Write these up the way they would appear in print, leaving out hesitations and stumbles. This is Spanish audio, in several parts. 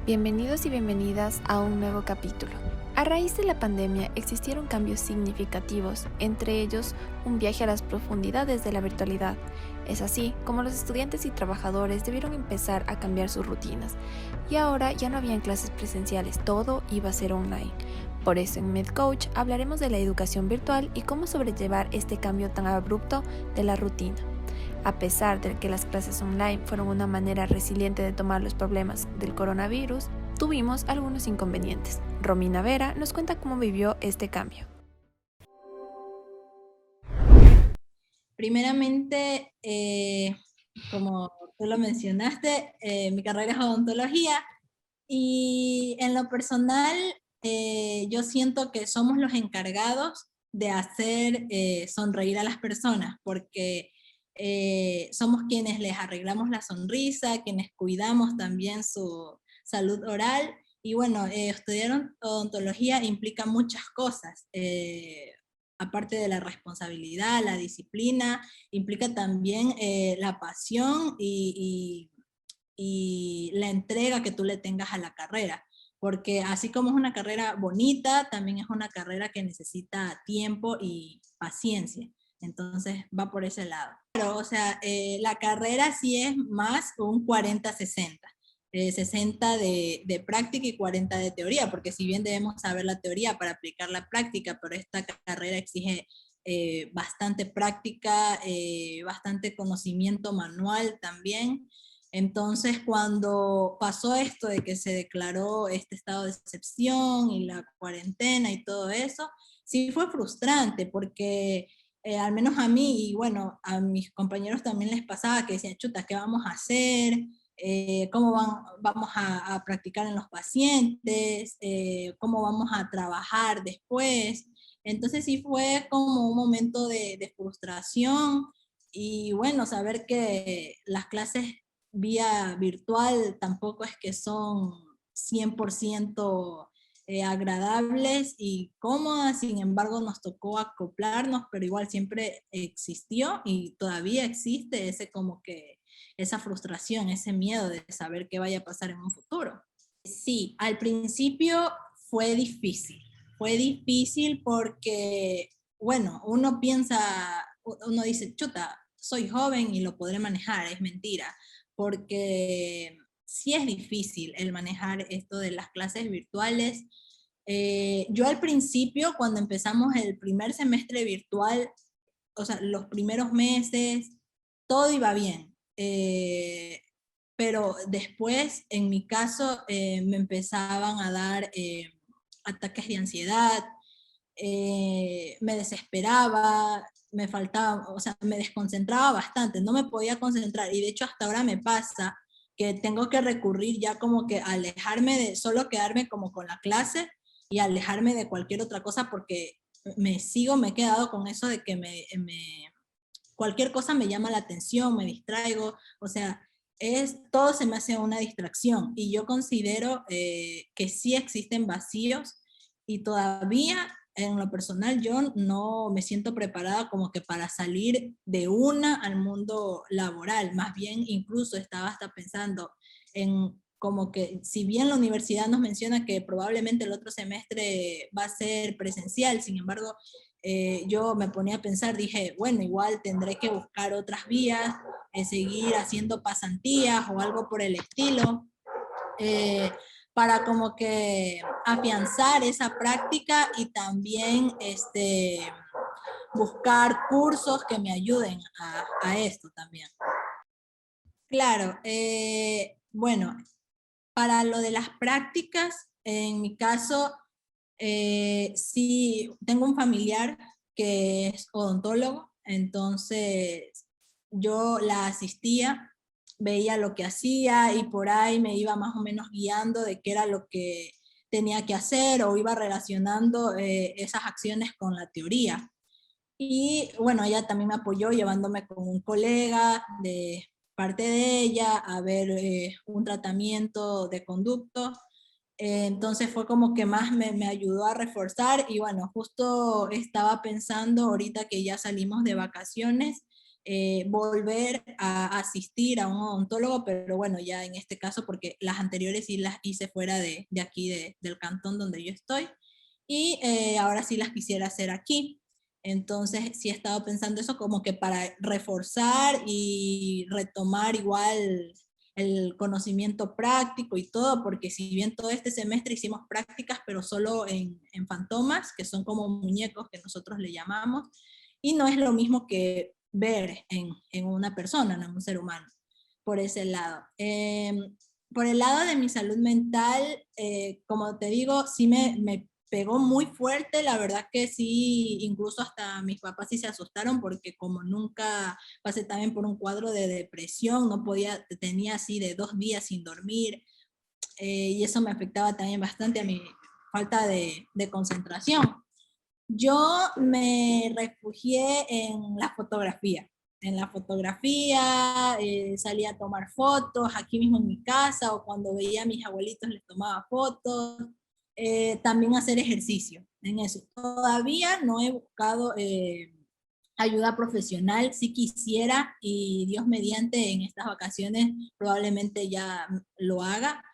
Bienvenidos y bienvenidas a un nuevo capítulo. A raíz de la pandemia existieron cambios significativos, entre ellos un viaje a las profundidades de la virtualidad. Es así como los estudiantes y trabajadores debieron empezar a cambiar sus rutinas. Y ahora ya no habían clases presenciales, todo iba a ser online. Por eso en MedCoach hablaremos de la educación virtual y cómo sobrellevar este cambio tan abrupto de la rutina. A pesar de que las clases online fueron una manera resiliente de tomar los problemas del coronavirus, tuvimos algunos inconvenientes. Romina Vera nos cuenta cómo vivió este cambio. Primeramente, como tú lo mencionaste, mi carrera es odontología y en lo personal yo siento que somos los encargados de hacer sonreír a las personas porque somos quienes les arreglamos la sonrisa, quienes cuidamos también su salud oral. Y bueno, estudiar odontología implica muchas cosas. Aparte de la responsabilidad, la disciplina, implica también la pasión y la entrega que tú le tengas a la carrera. Porque así como es una carrera bonita, también es una carrera que necesita tiempo y paciencia. Entonces va por ese lado. Pero, o sea, la carrera sí es más un 40-60. 60 de práctica y 40 de teoría, porque si bien debemos saber la teoría para aplicar la práctica, pero esta carrera exige bastante práctica, bastante conocimiento manual también. Entonces, cuando pasó esto de que se declaró este estado de excepción y la cuarentena y todo eso, sí fue frustrante porque al menos a mí y bueno, a mis compañeros también les pasaba que decían, chuta, ¿qué vamos a hacer? ¿Cómo vamos a practicar en los pacientes? ¿Cómo vamos a trabajar después? Entonces sí fue como un momento de frustración y bueno, saber que las clases vía virtual tampoco es que son 100% agradables y cómodas, sin embargo nos tocó acoplarnos, pero igual siempre existió y todavía existe ese como que esa frustración, ese miedo de saber qué vaya a pasar en un futuro. Sí, al principio fue difícil porque, bueno, uno piensa, uno dice, chuta, soy joven y lo podré manejar, es mentira, porque sí es difícil el manejar esto de las clases virtuales. Yo al principio, cuando empezamos el primer semestre virtual, o sea, los primeros meses, todo iba bien. Pero después, en mi caso, me empezaban a dar ataques de ansiedad, me desesperaba, me faltaba, o sea, me desconcentraba bastante, no me podía concentrar y de hecho hasta ahora me pasa que tengo que recurrir ya como que a alejarme de solo quedarme como con la clase y alejarme de cualquier otra cosa porque me he quedado con eso de que cualquier cosa me llama la atención, me distraigo, o sea, todo se me hace una distracción y yo considero que sí existen vacíos y todavía en lo personal yo no me siento preparada como que para salir de una al mundo laboral, más bien incluso estaba hasta pensando en como que si bien la universidad nos menciona que probablemente el otro semestre va a ser presencial, sin embargo, yo me ponía a pensar, dije, bueno, igual tendré que buscar otras vías, seguir haciendo pasantías o algo por el estilo, eh, para como que afianzar esa práctica y también buscar cursos que me ayuden a esto también. Claro, bueno, para lo de las prácticas, en mi caso, sí, tengo un familiar que es odontólogo, entonces yo la asistía, veía lo que hacía y por ahí me iba más o menos guiando de qué era lo que tenía que hacer o iba relacionando esas acciones con la teoría. Y bueno, ella también me apoyó llevándome con un colega de parte de ella a ver un tratamiento de conducto. Entonces fue como que más me ayudó a reforzar y bueno, justo estaba pensando ahorita que ya salimos de vacaciones, volver a asistir a un odontólogo, pero bueno, ya en este caso, porque las anteriores sí las hice fuera de aquí, del cantón donde yo estoy, y ahora sí las quisiera hacer aquí. Entonces sí he estado pensando eso como que para reforzar y retomar igual el conocimiento práctico y todo, porque si bien todo este semestre hicimos prácticas, pero solo en fantomas, que son como muñecos que nosotros le llamamos, y no es lo mismo que ver en una persona, no en un ser humano, por ese lado. Por el lado de mi salud mental, como te digo, sí me pegó muy fuerte, la verdad que sí, incluso hasta mis papás sí se asustaron porque como nunca pasé también por un cuadro de depresión, no podía, tenía así de 2 días sin dormir, y eso me afectaba también bastante a mi falta de concentración. Yo me refugié en la fotografía. En la fotografía, salía a tomar fotos aquí mismo en mi casa o cuando veía a mis abuelitos les tomaba fotos. También hacer ejercicio en eso. Todavía no he buscado ayuda profesional, si quisiera y Dios mediante en estas vacaciones probablemente ya lo haga,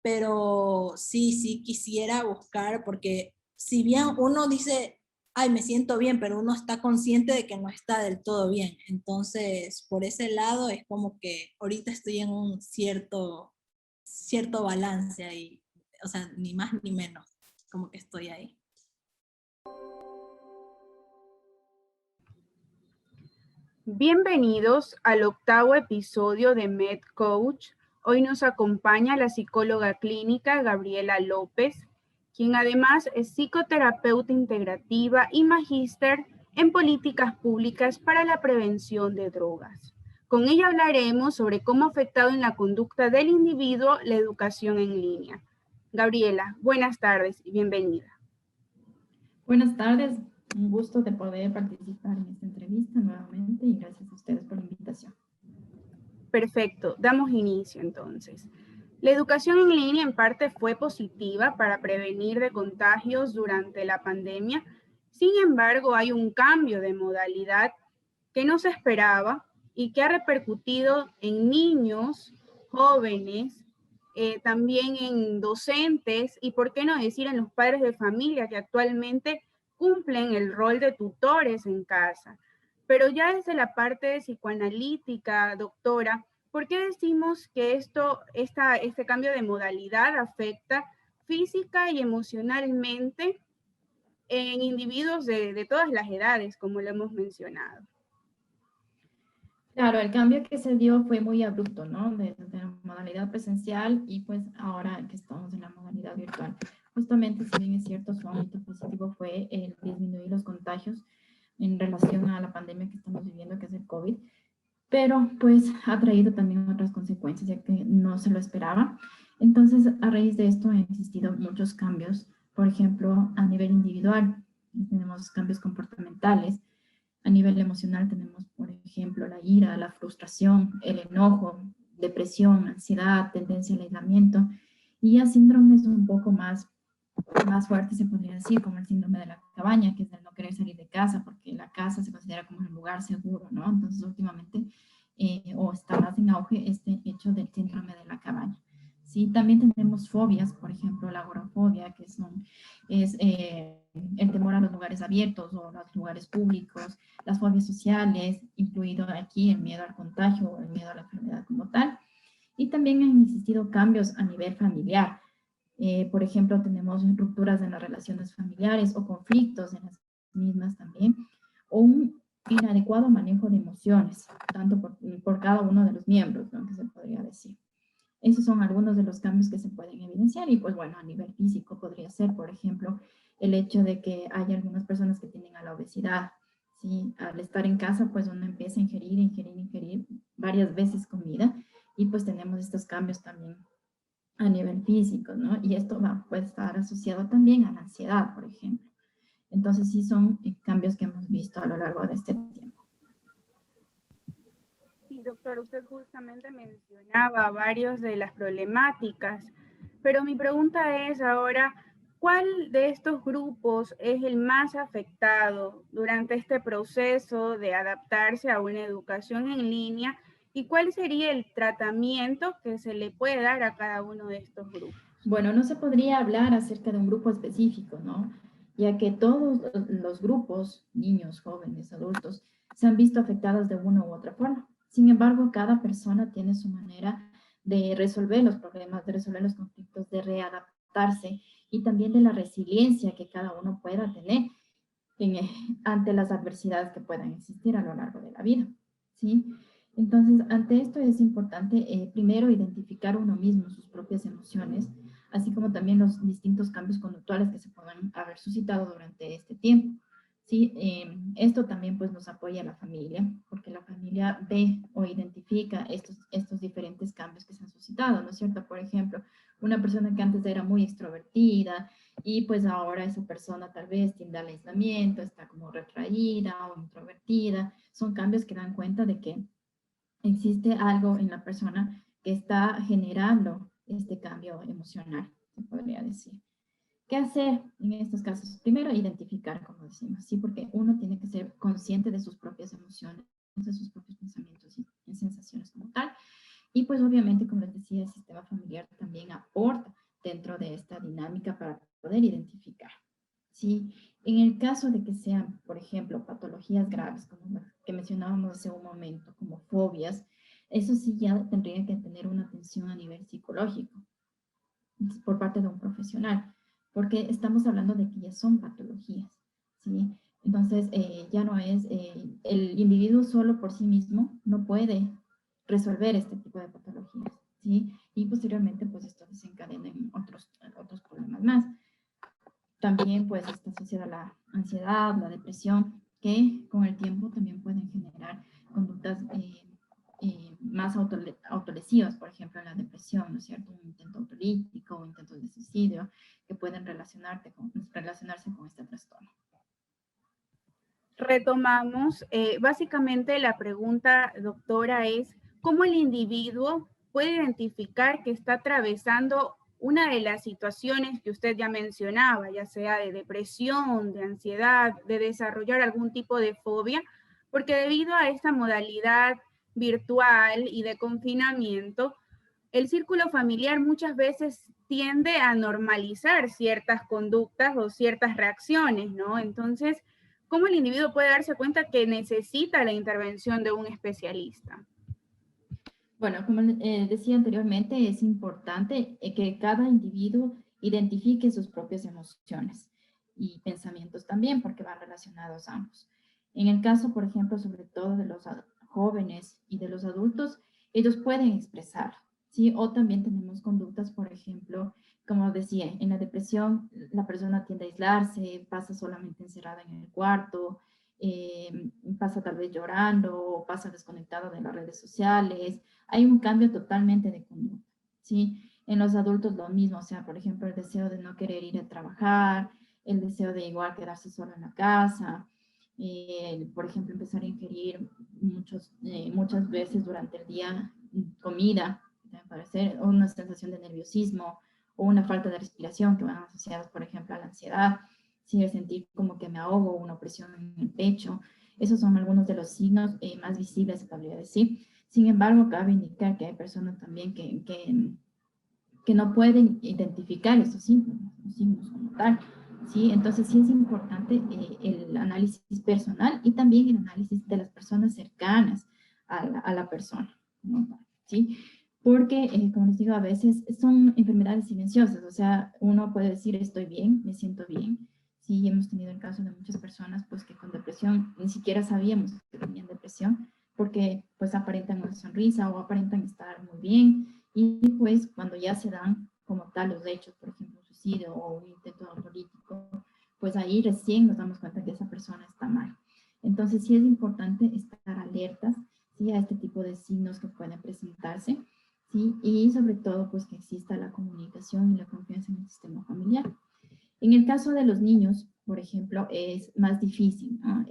pero sí quisiera buscar, porque si bien uno dice, ay, me siento bien, pero uno está consciente de que no está del todo bien. Entonces, por ese lado es como que ahorita estoy en un cierto balance ahí, o sea, ni más ni menos, como que estoy ahí. Bienvenidos al 8º episodio de MedCoach. Hoy nos acompaña la psicóloga clínica Gabriela López, quien además es psicoterapeuta integrativa y magíster en políticas públicas para la prevención de drogas. Con ella hablaremos sobre cómo ha afectado en la conducta del individuo la educación en línea. Gabriela, buenas tardes y bienvenida. Buenas tardes, un gusto de poder participar en esta entrevista nuevamente y gracias a ustedes por la invitación. Perfecto, damos inicio entonces. La educación en línea en parte fue positiva para prevenir de contagios durante la pandemia. Sin embargo, hay un cambio de modalidad que no se esperaba y que ha repercutido en niños, jóvenes, también en docentes y, por qué no decir, en los padres de familia que actualmente cumplen el rol de tutores en casa. Pero ya desde la parte psicoanalítica, doctora, ¿por qué decimos que este cambio de modalidad afecta física y emocionalmente en individuos de todas las edades, como lo hemos mencionado? Claro, el cambio que se dio fue muy abrupto, ¿no? De la modalidad presencial y pues ahora que estamos en la modalidad virtual. Justamente, si bien es cierto, su ámbito positivo fue el disminuir los contagios en relación a la pandemia que estamos viviendo, que es el COVID, pero pues ha traído también otras consecuencias, ya que no se lo esperaba. Entonces, a raíz de esto han existido muchos cambios, por ejemplo, a nivel individual, tenemos cambios comportamentales. A nivel emocional tenemos, por ejemplo, la ira, la frustración, el enojo, depresión, ansiedad, tendencia al aislamiento y a síndromes un poco más fuertes, se podría decir, como el síndrome de la cabaña, que es el no querer salir de casa, porque la casa se considera como un lugar seguro, ¿no? Entonces, últimamente, o está más en auge este hecho del síndrome de la cabaña. Sí, también tenemos fobias, por ejemplo, la agorafobia, que es el temor a los lugares abiertos o los lugares públicos, las fobias sociales, incluido aquí el miedo al contagio o el miedo a la enfermedad como tal. Y también han existido cambios a nivel familiar. Por ejemplo, tenemos rupturas en las relaciones familiares o conflictos en las mismas también, o un inadecuado manejo de emociones, tanto por cada uno de los miembros, ¿no? Que se podría decir. Esos son algunos de los cambios que se pueden evidenciar y pues bueno, a nivel físico podría ser, por ejemplo, el hecho de que hay algunas personas que tienden a la obesidad, ¿sí? Al estar en casa, pues uno empieza a ingerir varias veces comida y pues tenemos estos cambios también a nivel físico, ¿no? Y esto puede estar asociado también a la ansiedad, por ejemplo. Entonces sí son cambios que hemos visto a lo largo de este tiempo. Sí, doctor, usted justamente mencionaba varios de las problemáticas, pero mi pregunta es ahora, ¿Cuál de estos grupos es el más afectado durante este proceso de adaptarse a una educación en línea? ¿Y cuál sería el tratamiento que se le puede dar a cada uno de estos grupos? Bueno, no se podría hablar acerca de un grupo específico, ¿no? Ya que todos los grupos, niños, jóvenes, adultos, se han visto afectados de una u otra forma. Sin embargo, cada persona tiene su manera de resolver los problemas, de resolver los conflictos, de readaptarse y también de la resiliencia que cada uno pueda tener ante las adversidades que puedan existir a lo largo de la vida, ¿sí? Entonces, ante esto es importante primero identificar uno mismo sus propias emociones, así como también los distintos cambios conductuales que se puedan haber suscitado durante este tiempo. ¿Sí? Esto también pues nos apoya a la familia, porque la familia ve o identifica estos diferentes cambios que se han suscitado, ¿no es cierto? Por ejemplo, una persona que antes era muy extrovertida y pues ahora esa persona tal vez tiende al aislamiento, está como retraída o introvertida. Son cambios que dan cuenta de que existe algo en la persona que está generando este cambio emocional, se podría decir. ¿Qué hacer en estos casos? Primero, identificar, como decimos, ¿sí? Porque uno tiene que ser consciente de sus propias emociones, de sus propios pensamientos y sensaciones como tal. Y pues obviamente, como les decía, el sistema familiar también aporta dentro de esta dinámica para poder identificar. ¿Sí? En el caso de que sean, por ejemplo, patologías graves, como las que mencionábamos hace un momento, como fobias, eso sí ya tendría que tener una atención a nivel psicológico por parte de un profesional, porque estamos hablando de que ya son patologías, ¿sí? Entonces, ya no es, el individuo solo por sí mismo no puede resolver este tipo de patologías, ¿sí? Y posteriormente, pues esto desencadena en otros problemas más. También, pues, está asociada a la ansiedad, la depresión, que con el tiempo también pueden generar conductas más autolesivas, por ejemplo, en la depresión, ¿no es cierto? Un intento autolítico o intentos de suicidio que pueden relacionarse con este trastorno. Retomamos. Básicamente la pregunta, doctora, es ¿cómo el individuo puede identificar que está atravesando una de las situaciones que usted ya mencionaba, ya sea de depresión, de ansiedad, de desarrollar algún tipo de fobia? Porque debido a esta modalidad virtual y de confinamiento, el círculo familiar muchas veces tiende a normalizar ciertas conductas o ciertas reacciones, ¿no? Entonces, ¿cómo el individuo puede darse cuenta que necesita la intervención de un especialista? Bueno, como decía anteriormente, es importante que cada individuo identifique sus propias emociones y pensamientos también, porque van relacionados ambos. En el caso, por ejemplo, sobre todo de los jóvenes y de los adultos, ellos pueden expresar, ¿sí? O también tenemos conductas, por ejemplo, como decía, en la depresión la persona tiende a aislarse, pasa solamente encerrada en el cuarto, pasa tal vez llorando, pasa desconectado de las redes sociales. Hay un cambio totalmente de conducta, ¿sí? En los adultos lo mismo, o sea, por ejemplo, el deseo de no querer ir a trabajar, el deseo de igual quedarse solo en la casa, por ejemplo, empezar a ingerir muchas veces durante el día comida, puede ser, o una sensación de nerviosismo, o una falta de respiración que van asociadas, por ejemplo, a la ansiedad, ¿sí? El sentir como que me ahogo, una opresión en el pecho. Esos son algunos de los signos más visibles, se podría decir. Sin embargo, cabe indicar que hay personas también que no pueden identificar esos signos como tal, ¿sí? Entonces sí es importante el análisis personal y también el análisis de las personas cercanas a la persona, ¿no? ¿Sí? Porque, como les digo, a veces son enfermedades silenciosas, o sea, uno puede decir estoy bien, me siento bien. Sí, hemos tenido el caso de muchas personas pues que con depresión ni siquiera sabíamos que tenían depresión, porque pues aparentan una sonrisa o aparentan estar muy bien, y pues cuando ya se dan como tal los hechos, por ejemplo, un suicidio o un intento autolítico, pues ahí recién nos damos cuenta que esa persona está mal. Entonces sí es importante estar alertas, ¿sí? A este tipo de signos que pueden presentarse, ¿sí? Y sobre todo pues que exista la comunicación y la confianza en el sistema familiar. En el caso de los niños, por ejemplo, es más difícil, ¿no?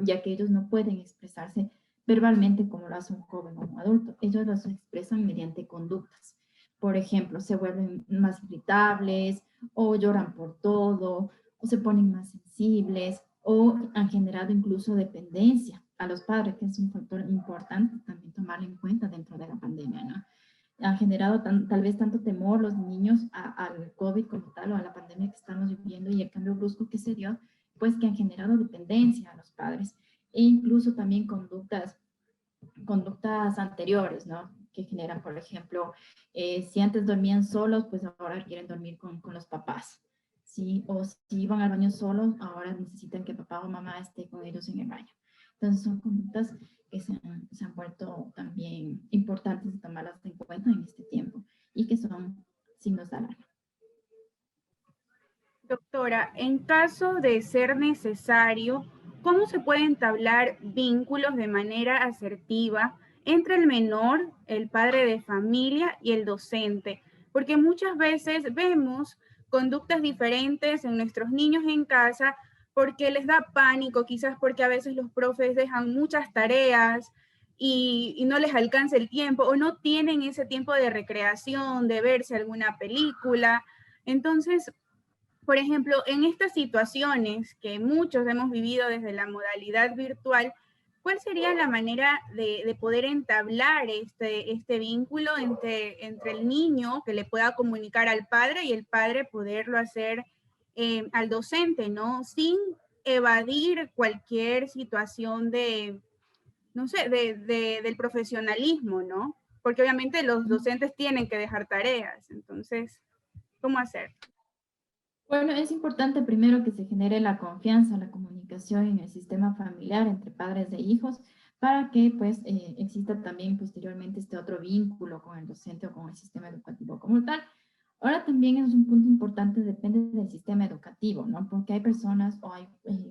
Ya que ellos no pueden expresarse verbalmente como lo hace un joven o un adulto. Ellos los expresan mediante conductas. por ejemplo, se vuelven más irritables o lloran por todo o se ponen más sensibles o han generado incluso dependencia a los padres, que es un factor importante también tomarlo en cuenta dentro de la pandemia, ¿no? Han generado tal vez tanto temor los niños al COVID como tal o a la pandemia que estamos viviendo y el cambio brusco que se dio, pues que han generado dependencia a los padres e incluso también conductas anteriores, ¿no? Que generan, por ejemplo, si antes dormían solos, pues ahora quieren dormir con los papás, ¿sí? O si iban al baño solos, ahora necesitan que papá o mamá esté con ellos en el baño. Entonces son conductas que se han vuelto también importantes de tomarlas en cuenta en este tiempo y que son signos de alarma. Doctora, en caso de ser necesario, ¿cómo se pueden entablar vínculos de manera asertiva entre el menor, el padre de familia y el docente? Porque muchas veces vemos conductas diferentes en nuestros niños en casa porque les da pánico, quizás porque a veces los profes dejan muchas tareas y no les alcanza el tiempo o no tienen ese tiempo de recreación, de verse alguna película. Entonces, por ejemplo, en estas situaciones que muchos hemos vivido desde la modalidad virtual, ¿cuál sería la manera de poder entablar este vínculo entre el niño que le pueda comunicar al padre y el padre poderlo hacer al docente, ¿no? Sin evadir cualquier situación no sé, del profesionalismo, ¿no? Porque obviamente los docentes tienen que dejar tareas, entonces, ¿cómo hacer? Bueno, es importante primero que se genere la confianza, la comunicación en el sistema familiar entre padres e hijos para que pues exista también posteriormente este otro vínculo con el docente o con el sistema educativo como tal. Ahora también es un punto importante, depende del sistema educativo, ¿no? Porque hay personas o hay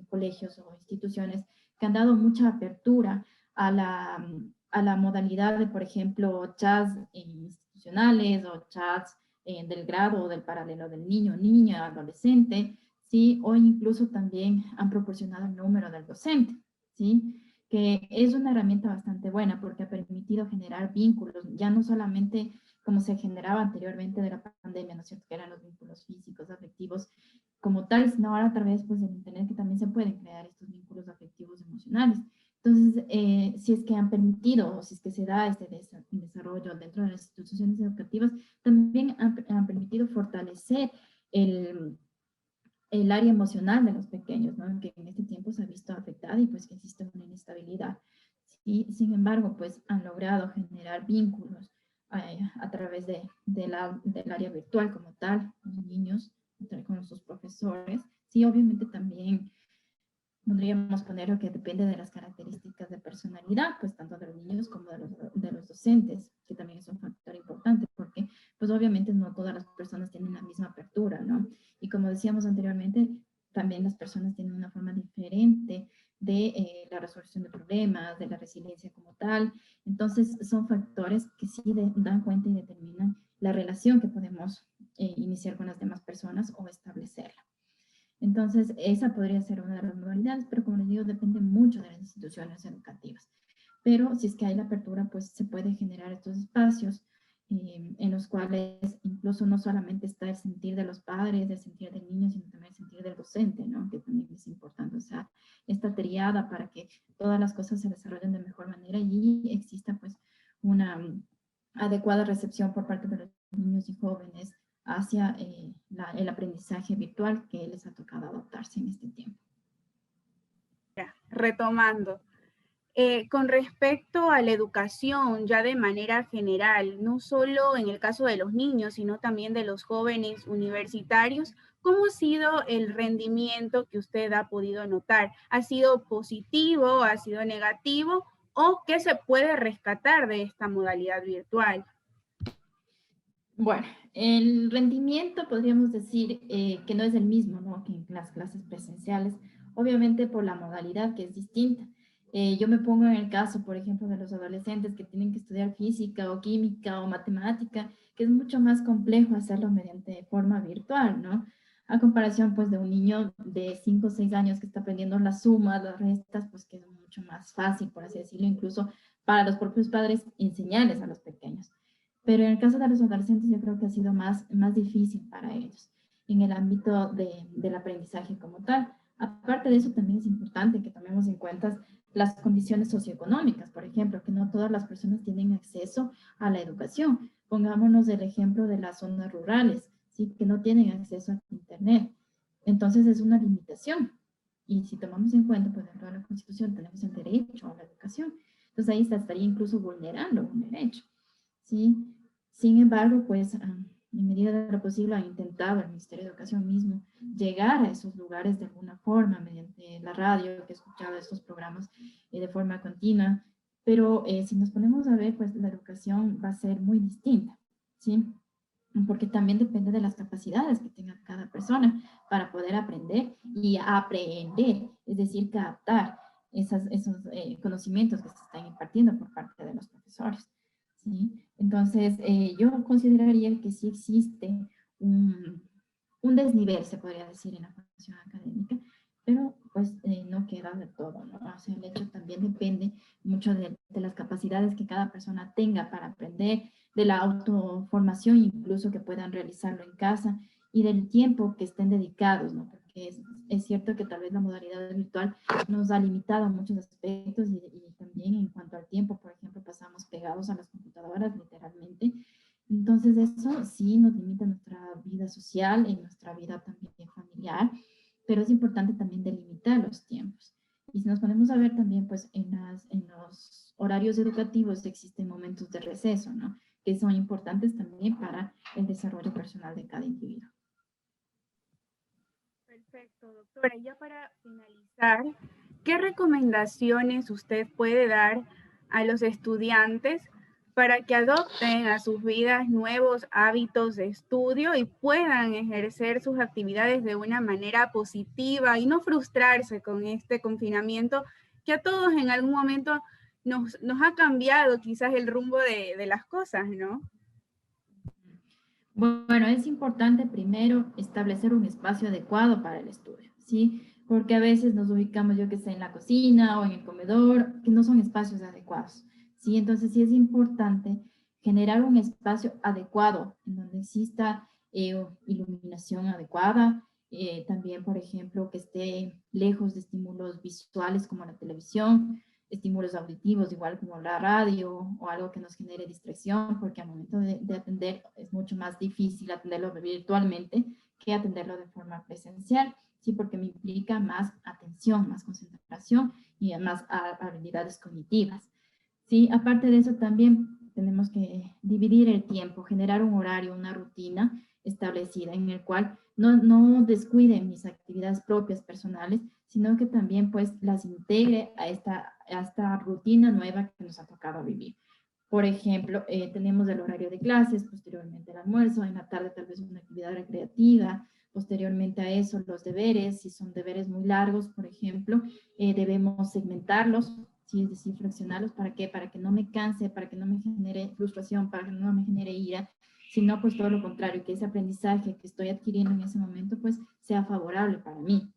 colegios o instituciones que han dado mucha apertura a la modalidad de, por ejemplo, chats institucionales o chats del grado o del paralelo del niño, niña, adolescente, ¿sí? O incluso también han proporcionado el número del docente, ¿sí? Que es una herramienta bastante buena porque ha permitido generar vínculos, ya no solamente como se generaba anteriormente de la pandemia, ¿no es cierto? Que eran los vínculos físicos, afectivos, como tal, sino ahora a través pues, del Internet que también se pueden crear estos vínculos afectivos emocionales. Entonces, si es que han permitido o si es que se da este desarrollo dentro de las instituciones educativas, también han permitido fortalecer el área emocional de los pequeños, ¿no? Que en este tiempo se ha visto afectada y pues que existe una inestabilidad. Y sin embargo, pues han logrado generar vínculos a través del área virtual como tal, los niños, con sus profesores. Sí, obviamente también podríamos poner que depende de las características de personalidad, pues tanto de los niños como de los docentes, que también es un factor importante, porque pues obviamente no todas las personas tienen la misma apertura, ¿no? Y como decíamos anteriormente, también las personas tienen una forma diferente de la resolución de problemas, de la resiliencia como tal. Entonces son factores que sí dan cuenta y determinan la relación que podemos iniciar con las demás personas o establecerla. Entonces, esa podría ser una de las modalidades, pero como les digo, depende mucho de las instituciones educativas. Pero si es que hay la apertura, pues se puede generar estos espacios en los cuales incluso no solamente está el sentir de los padres, el sentir del niño, sino también el sentir del docente, ¿no? Que también es importante, o sea, esta triada para que todas las cosas se desarrollen de mejor manera y exista pues una adecuada recepción por parte de los niños y jóvenes hacia el aprendizaje virtual que les ha tocado adaptarse en este tiempo. Retomando, con respecto a la educación ya de manera general, no solo en el caso de los niños, sino también de los jóvenes universitarios, ¿cómo ha sido el rendimiento que usted ha podido notar? ¿Ha sido positivo? ¿Ha sido negativo? ¿O qué se puede rescatar de esta modalidad virtual? Bueno, el rendimiento podríamos decir que no es el mismo, ¿no? Que en las clases presenciales, obviamente por la modalidad que es distinta. Yo me pongo en el caso, por ejemplo, de los adolescentes que tienen que estudiar física o química o matemática, que es mucho más complejo hacerlo mediante forma virtual, ¿no? A comparación, pues, de un niño de 5 o 6 años que está aprendiendo las sumas, las restas, pues, que es mucho más fácil, por así decirlo, incluso para los propios padres enseñarles a los pequeños. Pero en el caso de los adolescentes yo creo que ha sido más difícil para ellos en el ámbito del aprendizaje como tal. Aparte de eso, también es importante que tomemos en cuenta las condiciones socioeconómicas, por ejemplo, que no todas las personas tienen acceso a la educación. Pongámonos el ejemplo de las zonas rurales, ¿sí? Que no tienen acceso a Internet. Entonces es una limitación. Y si tomamos en cuenta, pues dentro de la Constitución tenemos el derecho a la educación. Entonces ahí se estaría incluso vulnerando un derecho, ¿sí? Sin embargo, pues en medida de lo posible ha intentado el Ministerio de Educación mismo llegar a esos lugares de alguna forma, mediante la radio, que he escuchado estos programas de forma continua, pero si nos ponemos a ver, pues la educación va a ser muy distinta, ¿sí? Porque también depende de las capacidades que tenga cada persona para poder aprender y aprender, es decir, captar esos conocimientos que se están impartiendo por parte de los profesores, ¿sí? Entonces, yo consideraría que sí existe un desnivel, se podría decir, en la formación académica, pero pues no queda de todo, ¿no? O sea, el hecho también depende mucho de las capacidades que cada persona tenga para aprender, de la autoformación incluso que puedan realizarlo en casa y del tiempo que estén dedicados, ¿no? Porque es cierto que tal vez la modalidad virtual nos ha limitado muchos aspectos y también en cuanto al tiempo, por ejemplo, pasamos pegados a las computadoras literalmente. Entonces eso sí nos limita nuestra vida social y nuestra vida también familiar, pero es importante también delimitar los tiempos. Y si nos ponemos a ver también, pues en los horarios educativos existen momentos de receso, ¿no? Que son importantes también para el desarrollo personal de cada individuo. Perfecto, doctora. Y ya para finalizar, ¿qué recomendaciones usted puede dar a los estudiantes para que adopten a sus vidas nuevos hábitos de estudio y puedan ejercer sus actividades de una manera positiva y no frustrarse con este confinamiento que a todos en algún momento nos ha cambiado quizás el rumbo de las cosas, ¿no? Bueno, es importante primero establecer un espacio adecuado para el estudio, ¿sí? Porque a veces nos ubicamos, yo que sé, en la cocina o en el comedor, que no son espacios adecuados, ¿sí? Entonces sí es importante generar un espacio adecuado en donde exista iluminación adecuada, también, por ejemplo, que esté lejos de estímulos visuales como la televisión, estímulos auditivos, igual como la radio o algo que nos genere distracción, porque al momento de atender es mucho más difícil atenderlo virtualmente que atenderlo de forma presencial, ¿sí? Porque me implica más atención, más concentración y más habilidades cognitivas, ¿sí? Aparte de eso, también tenemos que dividir el tiempo, generar un horario, una rutina establecida en el cual no descuide mis actividades propias personales, sino que también pues las integre a esta rutina nueva que nos ha tocado vivir. Por ejemplo, tenemos el horario de clases, posteriormente el almuerzo, en la tarde tal vez una actividad recreativa, posteriormente a eso los deberes, si son deberes muy largos, por ejemplo, debemos segmentarlos, ¿sí? Es decir, fraccionarlos, ¿para qué? Para que no me canse, para que no me genere frustración, para que no me genere ira, sino pues todo lo contrario, que ese aprendizaje que estoy adquiriendo en ese momento pues sea favorable para mí.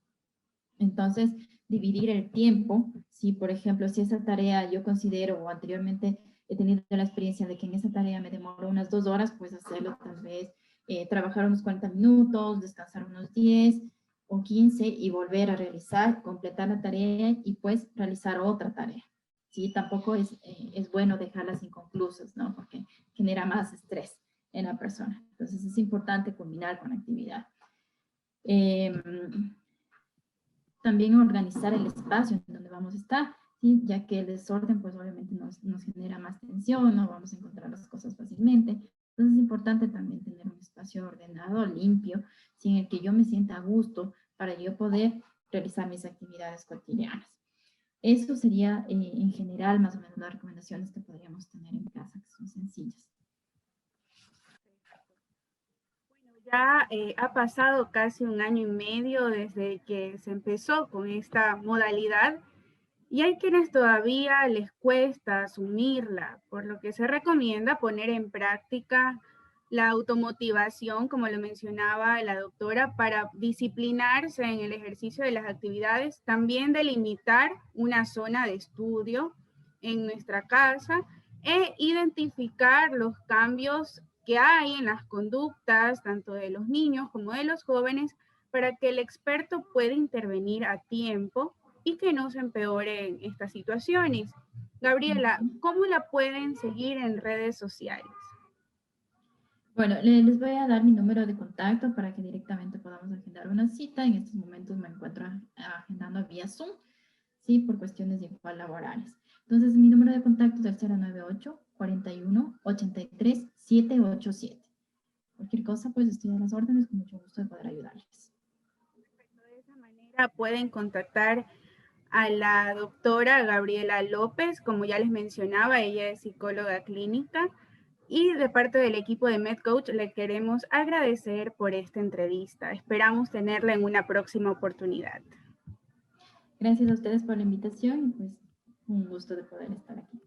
Entonces, dividir el tiempo, si por ejemplo, si esa tarea yo considero o anteriormente he tenido la experiencia de que en esa tarea me demoro unas 2 horas, pues hacerlo tal vez, trabajar unos 40 minutos, descansar unos 10 o 15 y volver a realizar, completar la tarea y pues realizar otra tarea. Sí, tampoco es bueno dejarlas inconclusas, ¿no? Porque genera más estrés en la persona. Entonces es importante combinar con actividad. También organizar el espacio en donde vamos a estar, ¿sí? Ya que el desorden pues obviamente nos genera más tensión, no vamos a encontrar las cosas fácilmente. Entonces es importante también tener un espacio ordenado, limpio, ¿sí? En el que yo me sienta a gusto para yo poder realizar mis actividades cotidianas. Eso sería en general más o menos las recomendaciones que podríamos tener en casa, que son sencillas. Ya ha pasado casi 1 año y medio desde que se empezó con esta modalidad y hay quienes todavía les cuesta asumirla, por lo que se recomienda poner en práctica la automotivación, como lo mencionaba la doctora, para disciplinarse en el ejercicio de las actividades, también delimitar una zona de estudio en nuestra casa e identificar los cambios que hay en las conductas tanto de los niños como de los jóvenes para que el experto pueda intervenir a tiempo y que no se empeoren estas situaciones. Gabriela, ¿cómo la pueden seguir en redes sociales? Bueno, les voy a dar mi número de contacto para que directamente podamos agendar una cita. En estos momentos me encuentro agendando vía Zoom, sí, por cuestiones igual laborales. Entonces, mi número de contacto es el 098 41 83 787. Cualquier cosa, pues estoy a las órdenes, con mucho gusto de poder ayudarles. De esa manera pueden contactar a la doctora Gabriela López, como ya les mencionaba, ella es psicóloga clínica. Y de parte del equipo de MedCoach le queremos agradecer por esta entrevista. Esperamos tenerla en una próxima oportunidad. Gracias a ustedes por la invitación y pues un gusto de poder estar aquí.